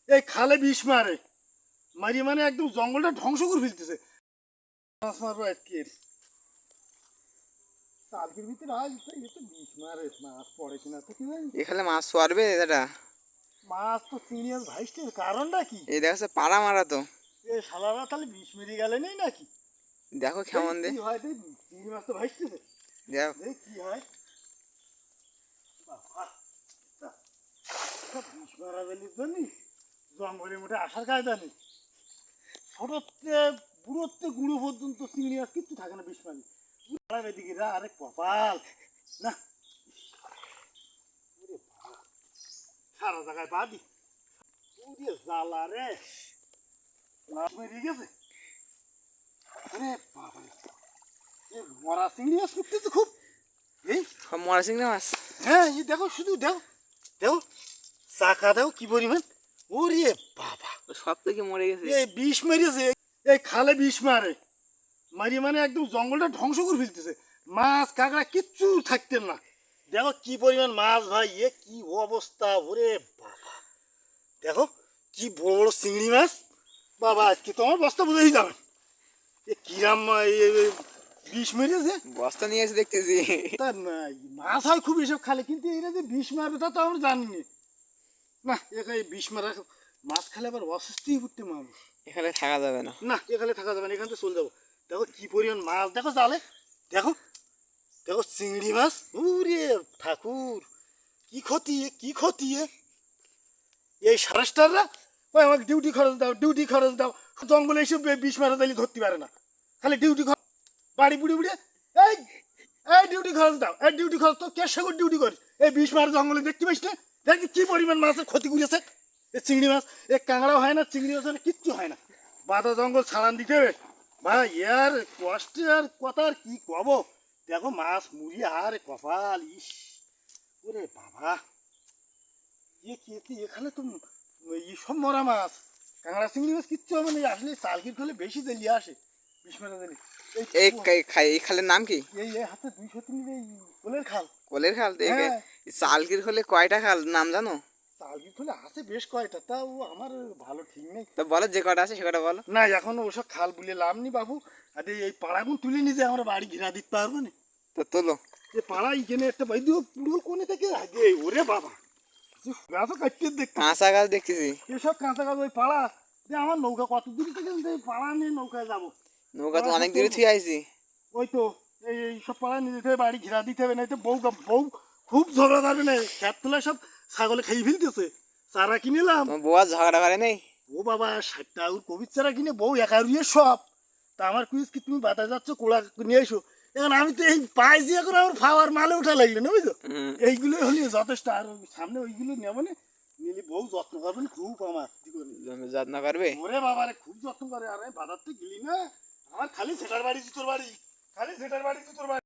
এই খালে বিষ মারে মারি মানে একদম জঙ্গলটা ধ্বংস করে ফেলতেছে। মাছ মারবো আজকে কালকের ভিতরে আজ এ তো বিষ মারে, মাছ পড়ে কিনা তো কি জানি। এখানে মাছ পড়বে দাদা, মাছ তো চিংড়ি মাছ ভাইসছে, কারণটা কি? এই দেখো পাড়া মারা তো। এ শালারা তাহলে বিষ মেরে গেলে নেই নাকি? দেখো কেমন দে, কি হয় দেখ, চিংড়ি মাছ তো ভাইসতেছে, দেখো দেখ কি হয়। বাবা, বিষ মারা বেলির জন্য জঙ্গলের মধ্যে আসার কায়দা নেই। ছোটতে বুড়োতে গুঁড়ো পর্যন্ত চিংড়ি মাছ কিচ্ছু থাকে না বিষ মারি। এদিকে রা, আরে কপাল না, সারা জায়গায় বাদি পুড়িয়ে জ্বালা রে, লাভ মেরে গেছে। আরে বাবা, এ মরা চিংড়ি মাছ করতেছে খুব। এই মরা চিংড়ি মাছ। হ্যাঁ, এই দেখো, শুধু দেখো দেখো, চাকা দেখো কি পরিমাণ। ওরে বাবা, সব থেকে মরে গেছে। এই বিষ মেরেছে, এই খালে বিষ মারে মারি মানে একদম জঙ্গলটা ধ্বংস করে ফেলতেছে। মাছ কাঁকড়া কিচ্ছু থাকতেন না। দেখো কি পরিমাণ মাছ ভাই, এ কি অবস্থা। ওরে বাবা, দেখো কি বড় বড় চিংড়ি মাছ। বাবা আজকে তো আমার বস্তা বুঝেই যাবে, এ কিরাম বিষ মেরেছে। বস্তা নিয়ে এসে দেখতেছি। তা মাছ হয় খুব এসব খালে, কিন্তু এরা যে বিষ মারবে তা তো আমরা জানিনি। না, এখানে বিষ মারা মাছ খেলে আবার অসুস্থই পড়তে মানুষ। এখানে থাকা যাবে না। না, এখানে থাকা যাবে না, এখান থেকে চলে যাবো। দেখো কি পরিমাণ মাছ, দেখো জালে, দেখো দেখো চিংড়ি মাছ। উরে ঠাকুর, কি ক্ষতি কি ক্ষতি। এই সারেস্টাররা ওই আমাকে ডিউটি খরচ দাও, ডিউটি খরচ দাও। জঙ্গলে এসে বিষ মারা দিলে ধরতে পারে না, খালি ডিউটি খরচ। বাড়ি বুড়ি বুড়ি এই এই ডিউটি খরচ দাও, এই ডিউটি খরচ তো কে সেগুলো ডিউটি করিস। এই বিষ মারা জঙ্গলে দেখতে পাইস না, দেখি কি পরিমাণ মাছের ক্ষতি করেছে। এই চিংড়ি মাছ, এ কাঁকড়াও হয় না, চিংড়ি মাছ হয় কিচ্ছু হয় না। বাঁধা জঙ্গল ছাড়ান দিতে হবে ভাই, আর কষ্টে আর কথা আর কি কব। দেখো মাছ মুড়ি আর কপাল, ইস ওরে বাবা, এখানে তো সব মরা মাছ, কাঁকড়া চিংড়ি মাছ কিচ্ছু হবে না। আসলে চালকির খোলে বেশি জেলিয়ে আসে বিষ মারা দিলে। এই এই খালের নাম কি? এই হাতে 200 এই কোলের খাল। কোলের খাল। হ্যাঁ। চালকির হলে কয়টা খাল নাম জানো? চালকির খোলে আছে বেশ কয়টা, তা ও আমার ভালো ঠিক নেই। তা বলো, যে কটা আছে সে কটা বলো। না, এখন ওসব খাল বুলে লাভ নি বাবু। আর এই পাড়াগুন তুলে নিয়ে যায়, আমরা বাড়ি ঘিরা দিতে পারবো না। তো তোলো। যে পাড়া এখানে একটা বাই দিও, পুরো কোনে থেকে আগে। ওরে বাবা, গাছও কাটতে দেখ, কাঁচা গাছ দেখতেছি। এসব কাঁচা গাছ ওই পাড়া যে আমার নৌকা কত দূর থেকে এই পাড়া নিয়ে নৌকায় যাবো। নৌকা তো অনেক দূরে থুয়ে আইছি। ওই তো এই সব পাড়া নিয়ে যেতে হবে, বাড়ি ঘিরা দিতে হবে, না তো বউ বউ খুব ঝগড়া করবে না। খেত তোলা সব ছাগলে খেয়ে ফেলতেছে। চারা কিনেলাম, তোমার বউ আর ঝগড়া করে নেই? ও বাবা 60 টাকা কবির চারা কিনে বউ একা রুয়ে সব। তা আমার কুইজ কি তুমি বাতায় যাচ্ছ, কোলা নিয়ে এসো। এখন আমি তো এই পায়ে দিয়ে করে আমার ফাওয়ার মালে উঠা লাগলো না, বুঝছো। এইগুলো হলে যথেষ্ট, আর সামনে ওইগুলো নেবো না, নিলে বউ যত্ন করবেন খুব আমার। যত্ন করবে? ওরে বাবা রে, খুব যত্ন করে। আরে বাজার তো গেলি না, আমার খালি সেটার বাড়ি জুতোর বাড়ি, খালি সেটার বাড়ি জুতোর বাড়ি।